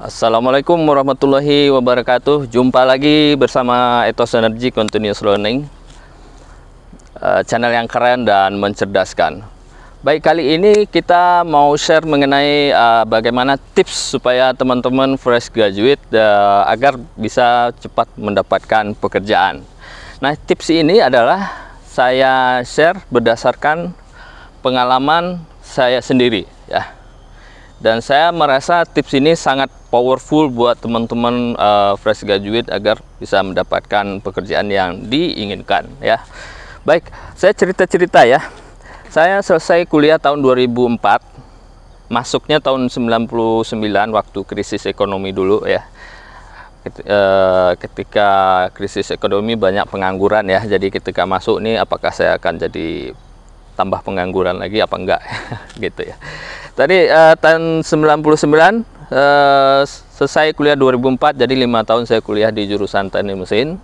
Assalamualaikum warahmatullahi wabarakatuh. Jumpa lagi bersama Ethos Energy Continuous Learning, channel yang keren dan mencerdaskan. Baik, kali ini kita mau share mengenai bagaimana tips supaya teman-teman fresh graduate agar bisa cepat mendapatkan pekerjaan. Nah, tips ini adalah saya share berdasarkan pengalaman saya sendiri ya. Dan saya merasa tips ini sangat powerful buat teman-teman fresh graduate agar bisa mendapatkan pekerjaan yang diinginkan ya. Baik, saya cerita-cerita ya. Saya selesai kuliah tahun 2004, masuknya tahun 99 waktu krisis ekonomi dulu ya. Ketika krisis ekonomi banyak pengangguran ya. Jadi ketika masuk nih, apakah saya akan jadi tambah pengangguran lagi apa enggak gitu ya. Tadi tahun 99 selesai kuliah 2004, jadi 5 tahun saya kuliah di jurusan teknik mesin.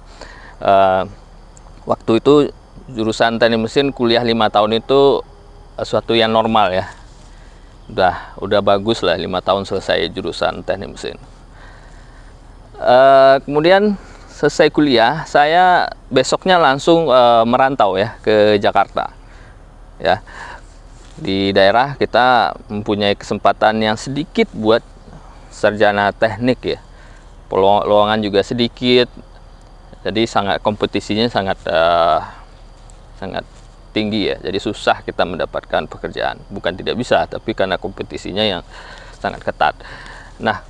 Waktu itu jurusan teknik mesin kuliah 5 tahun itu suatu yang normal ya. Udah bagus lah 5 tahun selesai jurusan teknik mesin. Kemudian selesai kuliah, saya besoknya langsung merantau ya ke Jakarta. Ya. Di daerah kita mempunyai kesempatan yang sedikit buat sarjana teknik ya, lowongan juga sedikit, jadi kompetisinya sangat tinggi ya. Jadi susah kita mendapatkan pekerjaan, bukan tidak bisa, tapi karena kompetisinya yang sangat ketat. Nah,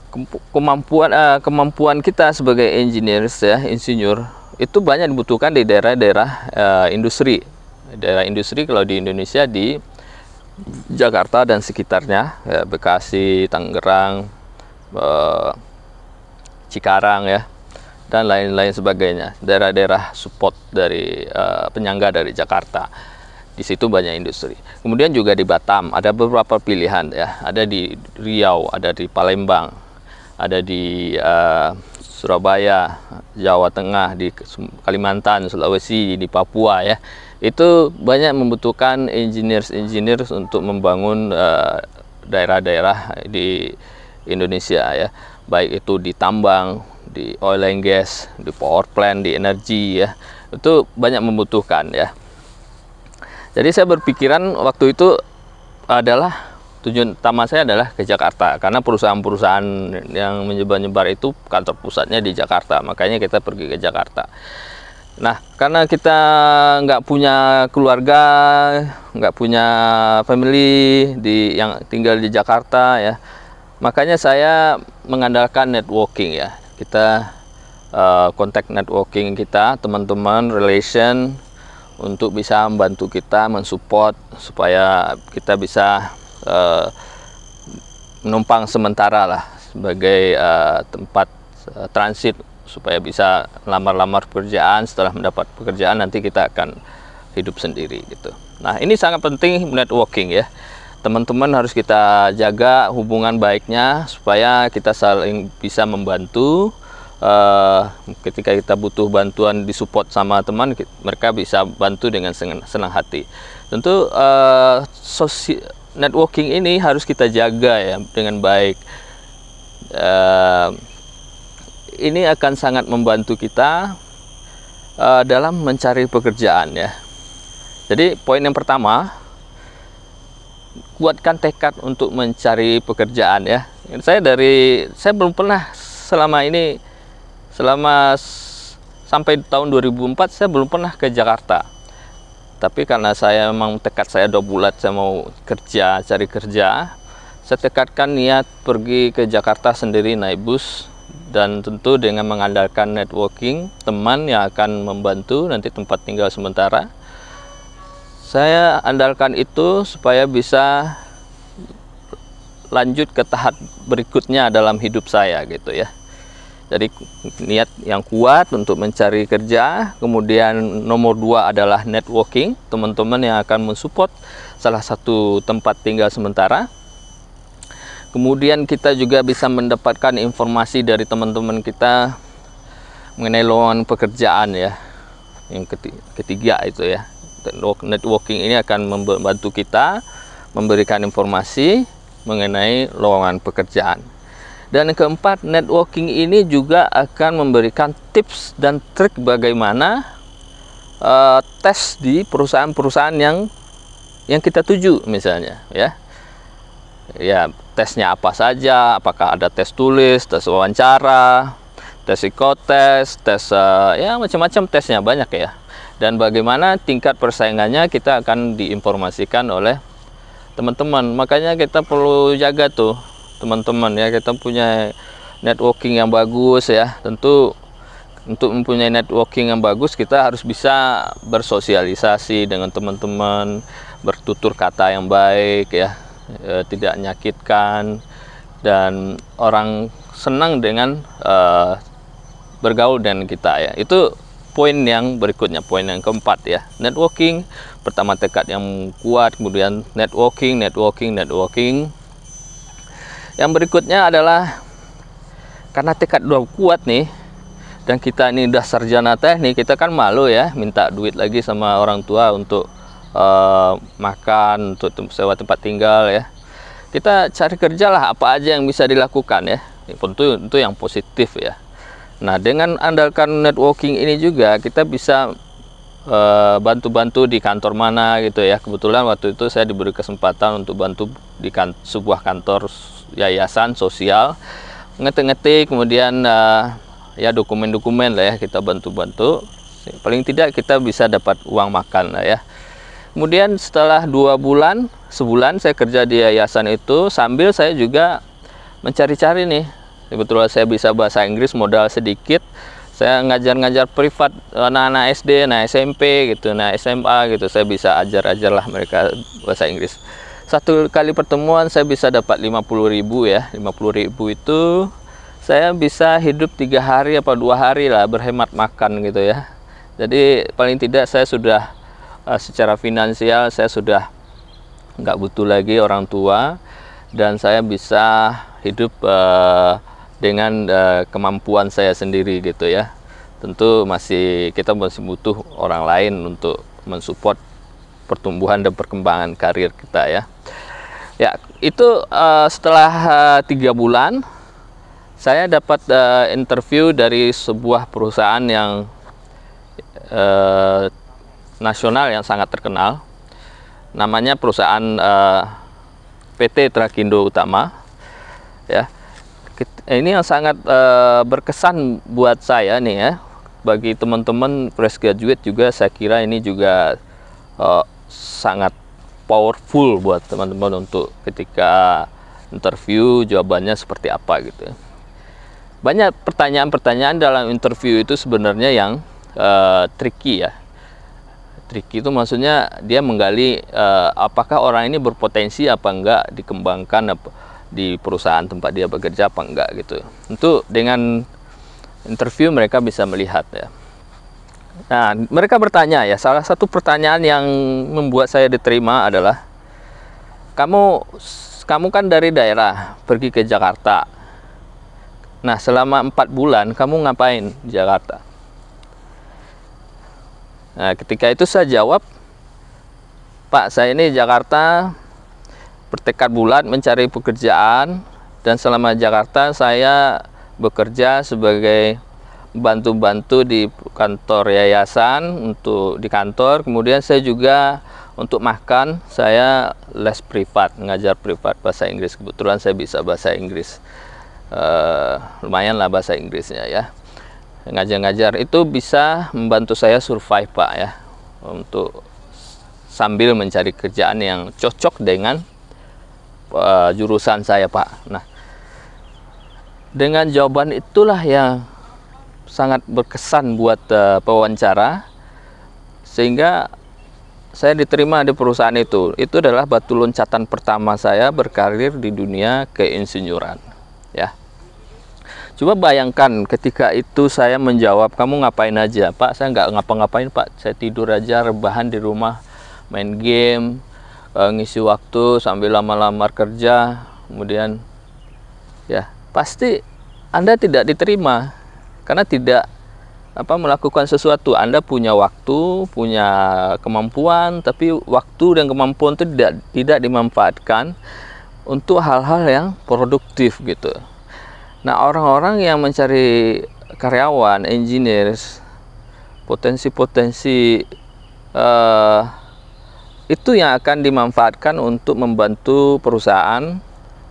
kemampuan kita sebagai engineers ya, insinyur itu banyak dibutuhkan di daerah-daerah industri. Daerah industri kalau di Indonesia di Jakarta dan sekitarnya ya, Bekasi, Tangerang, Cikarang ya, dan lain-lain sebagainya, daerah-daerah support dari penyangga dari Jakarta. Di situ banyak industri. Kemudian juga di Batam ada beberapa pilihan ya, ada di Riau, ada di Palembang, ada di Surabaya, Jawa Tengah, di Kalimantan, Sulawesi, di Papua ya. Itu banyak membutuhkan engineers untuk membangun daerah-daerah di Indonesia ya, baik itu di tambang, di oil and gas, di power plant, di energi ya, itu banyak membutuhkan ya. Jadi saya berpikiran waktu itu adalah tujuan utama saya adalah ke Jakarta, karena perusahaan-perusahaan yang menyebar-nyebar itu kantor pusatnya di Jakarta, makanya kita pergi ke Jakarta. Nah, karena kita nggak punya keluarga, nggak punya family yang tinggal di Jakarta ya, makanya saya mengandalkan networking ya. Kita kontak networking kita, teman-teman, relation, untuk bisa membantu kita, mensupport supaya kita bisa menumpang sementara lah sebagai tempat transit, supaya bisa lamar-lamar pekerjaan. Setelah mendapat pekerjaan nanti kita akan hidup sendiri gitu. Nah, ini sangat penting networking ya. Teman-teman harus kita jaga hubungan baiknya supaya kita saling bisa membantu. Ketika kita butuh bantuan disupport sama teman, mereka bisa bantu dengan senang hati. Tentu networking ini harus kita jaga ya dengan baik. Ini akan sangat membantu kita dalam mencari pekerjaan ya. Jadi poin yang pertama, kuatkan tekad untuk mencari pekerjaan ya. Saya belum pernah sampai tahun 2004 saya belum pernah ke Jakarta. Tapi karena saya memang tekad saya udah bulat, saya mau cari kerja, saya tekadkan niat pergi ke Jakarta sendiri naik bus. Dan tentu dengan mengandalkan networking, teman yang akan membantu nanti tempat tinggal sementara. Saya andalkan itu supaya bisa lanjut ke tahap berikutnya dalam hidup saya gitu ya. Jadi niat yang kuat untuk mencari kerja. Kemudian nomor 2 adalah networking, teman-teman yang akan mensupport salah satu tempat tinggal sementara. Kemudian kita juga bisa mendapatkan informasi dari teman-teman kita mengenai lowongan pekerjaan ya. Yang ketiga itu ya, networking ini akan membantu kita memberikan informasi mengenai lowongan pekerjaan. Dan yang keempat, networking ini juga akan memberikan tips dan trik bagaimana tes di perusahaan-perusahaan yang kita tuju misalnya, ya. Ya, tesnya apa saja, apakah ada tes tulis, tes wawancara, tes psikotes, tes ya macam-macam tesnya banyak ya. Dan bagaimana tingkat persaingannya kita akan diinformasikan oleh teman-teman. Makanya kita perlu jaga tuh teman-teman ya, kita punya networking yang bagus ya. Tentu untuk mempunyai networking yang bagus kita harus bisa bersosialisasi dengan teman-teman, bertutur kata yang baik ya, tidak menyakitkan, dan orang senang dengan bergaul dengan kita ya. Itu poin yang berikutnya, poin yang keempat ya. Networking, pertama tekad yang kuat, kemudian networking. Yang berikutnya adalah karena tekad udah kuat nih, dan kita ini udah sarjana teknik, kita kan malu ya minta duit lagi sama orang tua untuk makan, untuk sewa tempat tinggal ya. Kita cari kerja lah, apa aja yang bisa dilakukan ya. Tentu itu yang positif ya. Nah, dengan andalkan networking ini juga kita bisa bantu-bantu di kantor mana gitu ya. Kebetulan waktu itu saya diberi kesempatan untuk bantu di sebuah kantor yayasan sosial, ngetik-ngetik, kemudian ya dokumen-dokumen lah ya, kita bantu-bantu. Paling tidak kita bisa dapat uang makan lah ya. Kemudian setelah 2 bulan, sebulan saya kerja di yayasan itu, sambil saya juga mencari-cari nih. Kebetulan saya bisa bahasa Inggris, modal sedikit. Saya ngajar-ngajar privat anak-anak SD, nah SMP gitu, nah SMA gitu. Saya bisa ajar-ajar lah mereka bahasa Inggris. Satu kali pertemuan saya bisa dapat 50.000 ya. 50.000 itu saya bisa hidup 3 hari apa 2 hari lah, berhemat makan gitu ya. Jadi paling tidak saya sudah secara finansial saya sudah nggak butuh lagi orang tua, dan saya bisa hidup dengan kemampuan saya sendiri gitu ya. Tentu kita masih butuh orang lain untuk mensupport pertumbuhan dan perkembangan karir kita ya. Ya, itu setelah 3 bulan saya dapat interview dari sebuah perusahaan yang nasional yang sangat terkenal. Namanya perusahaan PT Trakindo Utama ya. Ini yang sangat berkesan buat saya nih ya. Bagi teman-teman fresh graduate juga saya kira ini juga sangat powerful buat teman-teman untuk ketika interview jawabannya seperti apa gitu. Banyak pertanyaan-pertanyaan dalam interview itu sebenarnya yang tricky ya. Tricky itu maksudnya dia menggali apakah orang ini berpotensi apa enggak dikembangkan di perusahaan tempat dia bekerja apa enggak gitu. Tentu dengan interview mereka bisa melihat ya. Nah, mereka bertanya ya, salah satu pertanyaan yang membuat saya diterima adalah, kamu kan dari daerah pergi ke Jakarta. Nah, selama 4 bulan kamu ngapain di Jakarta? Nah, ketika itu saya jawab, Pak, saya ini Jakarta bertekad bulat mencari pekerjaan, dan selama Jakarta saya bekerja sebagai bantu-bantu di kantor yayasan, untuk di kantor. Kemudian saya juga untuk makan saya les privat, ngajar privat bahasa Inggris. Kebetulan saya bisa bahasa Inggris, lumayan lah bahasa Inggrisnya ya. Ngajar-ngajar itu bisa membantu saya survive Pak ya, untuk sambil mencari kerjaan yang cocok dengan jurusan saya Pak. Nah, dengan jawaban itulah yang sangat berkesan buat pewawancara, sehingga saya diterima di perusahaan itu. Itu adalah batu loncatan pertama saya berkarir di dunia keinsinyuran ya. Coba bayangkan ketika itu saya menjawab, kamu ngapain aja? Pak, saya nggak ngapa-ngapain Pak, saya tidur aja, rebahan di rumah, main game, ngisi waktu sambil lama-lamar kerja. Kemudian ya pasti Anda tidak diterima, karena tidak melakukan sesuatu. Anda punya waktu, punya kemampuan, tapi waktu dan kemampuan itu tidak dimanfaatkan untuk hal-hal yang produktif gitu. Nah, orang-orang yang mencari karyawan, engineers, potensi-potensi itu yang akan dimanfaatkan untuk membantu perusahaan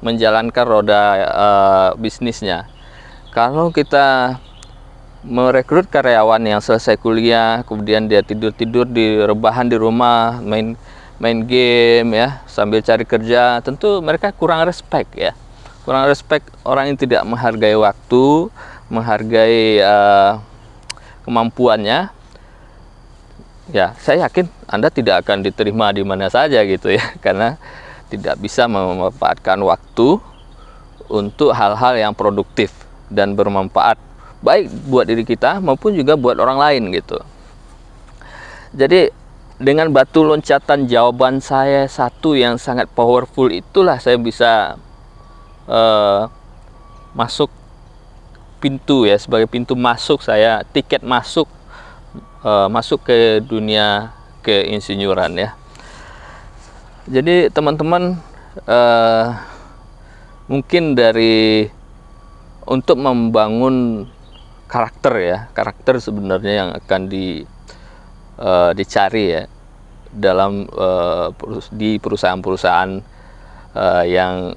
menjalankan roda bisnisnya. Kalau kita merekrut karyawan yang selesai kuliah, kemudian dia tidur-tidur di rebahan di rumah, main game ya, sambil cari kerja, tentu mereka kurang respect ya. Kurang respect, orang yang tidak menghargai waktu, menghargai kemampuannya. Ya, saya yakin Anda tidak akan diterima di mana saja gitu ya, karena tidak bisa memanfaatkan waktu untuk hal-hal yang produktif dan bermanfaat baik buat diri kita maupun juga buat orang lain gitu. Jadi dengan batu loncatan jawaban saya satu yang sangat powerful itulah saya bisa masuk pintu ya, sebagai pintu masuk saya, tiket masuk masuk ke dunia keinsinyuran ya. Jadi teman-teman, mungkin dari untuk membangun karakter ya, karakter sebenarnya yang akan dicari ya dalam di perusahaan-perusahaan yang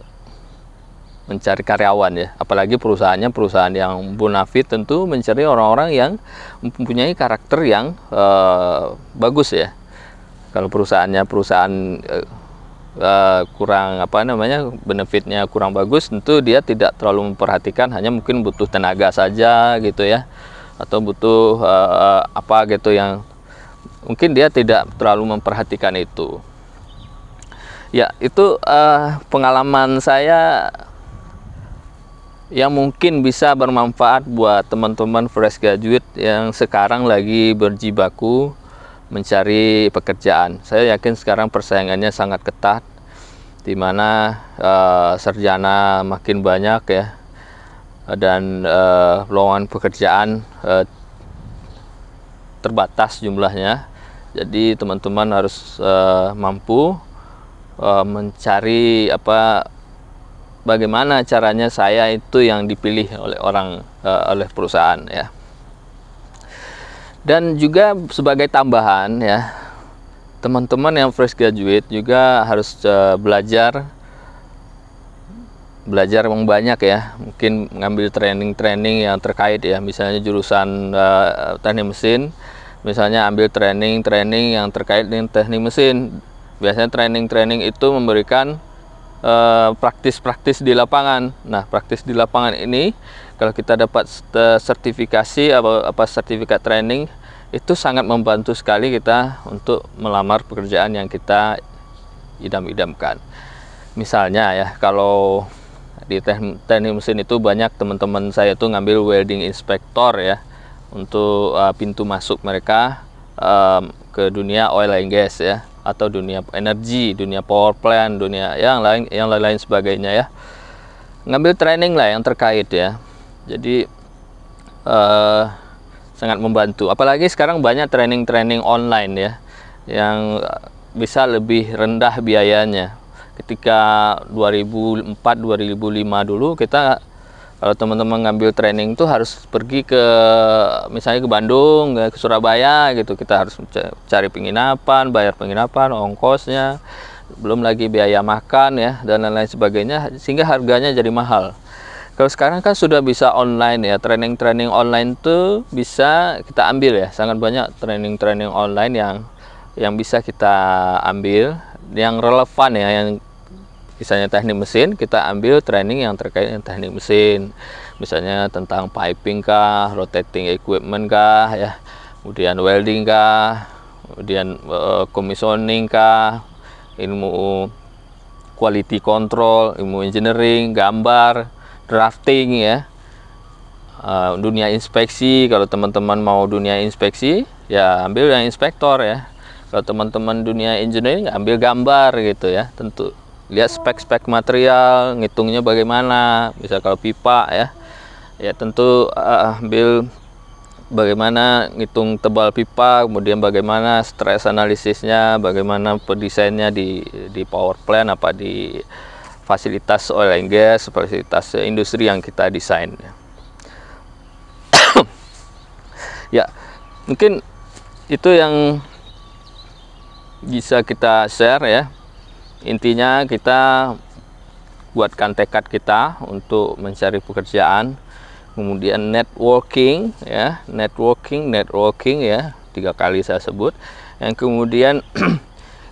mencari karyawan ya, apalagi perusahaannya perusahaan yang bonafit, tentu mencari orang-orang yang mempunyai karakter yang bagus ya. Kalau perusahaannya perusahaan kurang benefitnya kurang bagus, tentu dia tidak terlalu memperhatikan, hanya mungkin butuh tenaga saja gitu ya, atau butuh apa gitu yang mungkin dia tidak terlalu memperhatikan itu ya. Itu pengalaman saya yang mungkin bisa bermanfaat buat teman-teman fresh graduate yang sekarang lagi berjibaku mencari pekerjaan. Saya yakin sekarang persaingannya sangat ketat, di mana sarjana makin banyak ya, dan lowongan pekerjaan terbatas jumlahnya. Jadi teman-teman harus mampu mencari bagaimana caranya saya itu yang dipilih oleh perusahaan ya. Dan juga sebagai tambahan ya, teman-teman yang fresh graduate juga harus belajar yang banyak ya, mungkin mengambil training yang terkait ya, misalnya jurusan teknik mesin, misalnya ambil training yang terkait dengan teknik mesin. Biasanya training itu memberikan praktis di lapangan. Nah, praktis di lapangan ini kalau kita dapat sertifikasi sertifikat training, itu sangat membantu sekali kita untuk melamar pekerjaan yang kita idam-idamkan. Misalnya ya, kalau di teknik mesin itu banyak teman-teman saya tuh ngambil welding inspector ya, untuk pintu masuk mereka ke dunia oil and gas ya, atau dunia energi, dunia power plant, dunia yang lain sebagainya ya. Ngambil training lah yang terkait ya. Jadi sangat membantu. Apalagi sekarang banyak training online ya, yang bisa lebih rendah biayanya. Ketika 2004-2005 dulu, kita kalau teman-teman ngambil training tuh harus pergi ke misalnya ke Bandung, ke Surabaya gitu. Kita harus cari penginapan, bayar penginapan, ongkosnya, belum lagi biaya makan ya, dan lain-lain sebagainya, sehingga harganya jadi mahal. Kalau sekarang kan sudah bisa online ya, training online tuh bisa kita ambil ya, sangat banyak training online yang bisa kita ambil, yang relevan ya, yang misalnya teknik mesin, kita ambil training yang terkait dengan teknik mesin, misalnya tentang piping kah, rotating equipment kah ya, kemudian welding kah, kemudian commissioning kah, ilmu quality control, ilmu engineering, gambar, drafting ya, dunia inspeksi. Kalau teman-teman mau dunia inspeksi ya ambil yang inspektor ya, kalau teman-teman dunia engineering ambil gambar gitu ya. Tentu lihat spek-spek material, ngitungnya bagaimana. Bisa kalau pipa ya tentu ambil bagaimana ngitung tebal pipa, kemudian bagaimana stress analisisnya, bagaimana pendesainnya di power plant apa di fasilitas oil and gas, fasilitas industri yang kita desain. Ya, mungkin itu yang bisa kita share ya. Intinya kita buatkan tekad kita untuk mencari pekerjaan, kemudian networking ya, networking ya, 3 kali saya sebut. Yang kemudian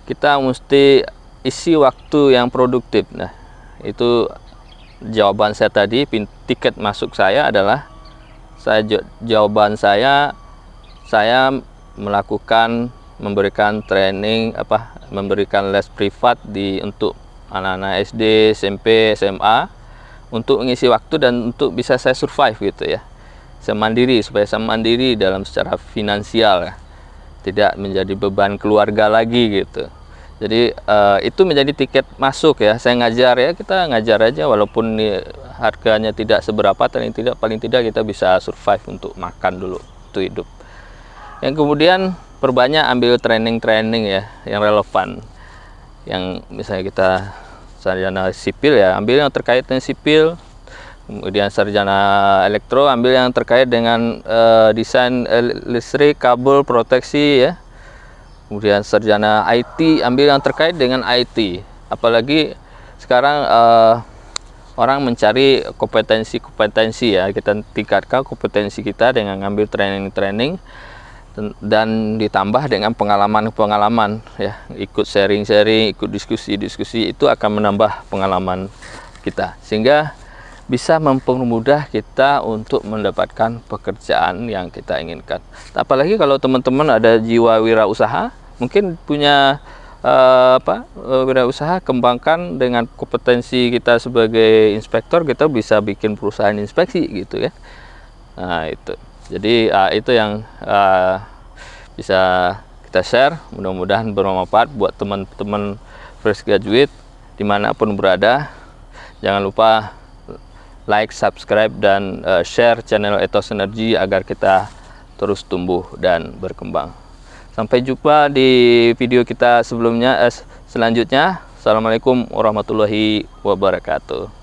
kita mesti isi waktu yang produktif. Nah, itu jawaban saya tadi. Tiket masuk saya adalah jawaban saya memberikan training memberikan les privat untuk anak-anak SD, SMP, SMA untuk mengisi waktu dan untuk bisa saya survive gitu ya. Supaya saya mandiri dalam secara finansial ya. Tidak menjadi beban keluarga lagi gitu. Jadi itu menjadi tiket masuk ya. Saya ngajar ya, kita ngajar aja walaupun harganya tidak seberapa, paling tidak kita bisa survive untuk makan dulu, untuk hidup. Yang kemudian perbanyak ambil training ya yang relevan. Yang misalnya kita sarjana sipil ya, ambil yang terkait dengan sipil. Kemudian sarjana elektro ambil yang terkait dengan desain listrik, kabel, proteksi ya. Kemudian sarjana IT ambil yang terkait dengan IT. Apalagi sekarang orang mencari kompetensi ya, kita tingkatkan kompetensi kita dengan ngambil training dan ditambah dengan pengalaman ya, ikut sharing, ikut diskusi itu akan menambah pengalaman kita sehingga bisa mempermudah kita untuk mendapatkan pekerjaan yang kita inginkan. Apalagi kalau teman-teman ada jiwa wirausaha, mungkin punya wirausaha, kembangkan dengan kompetensi kita sebagai inspektor, kita bisa bikin perusahaan inspeksi gitu ya. Nah itu, jadi itu yang bisa kita share. Mudah-mudahan bermanfaat buat teman-teman fresh graduate dimanapun berada. Jangan lupa like, subscribe, dan share channel Ethos Energy agar kita terus tumbuh dan berkembang. Sampai jumpa di video kita selanjutnya. Assalamualaikum warahmatullahi wabarakatuh.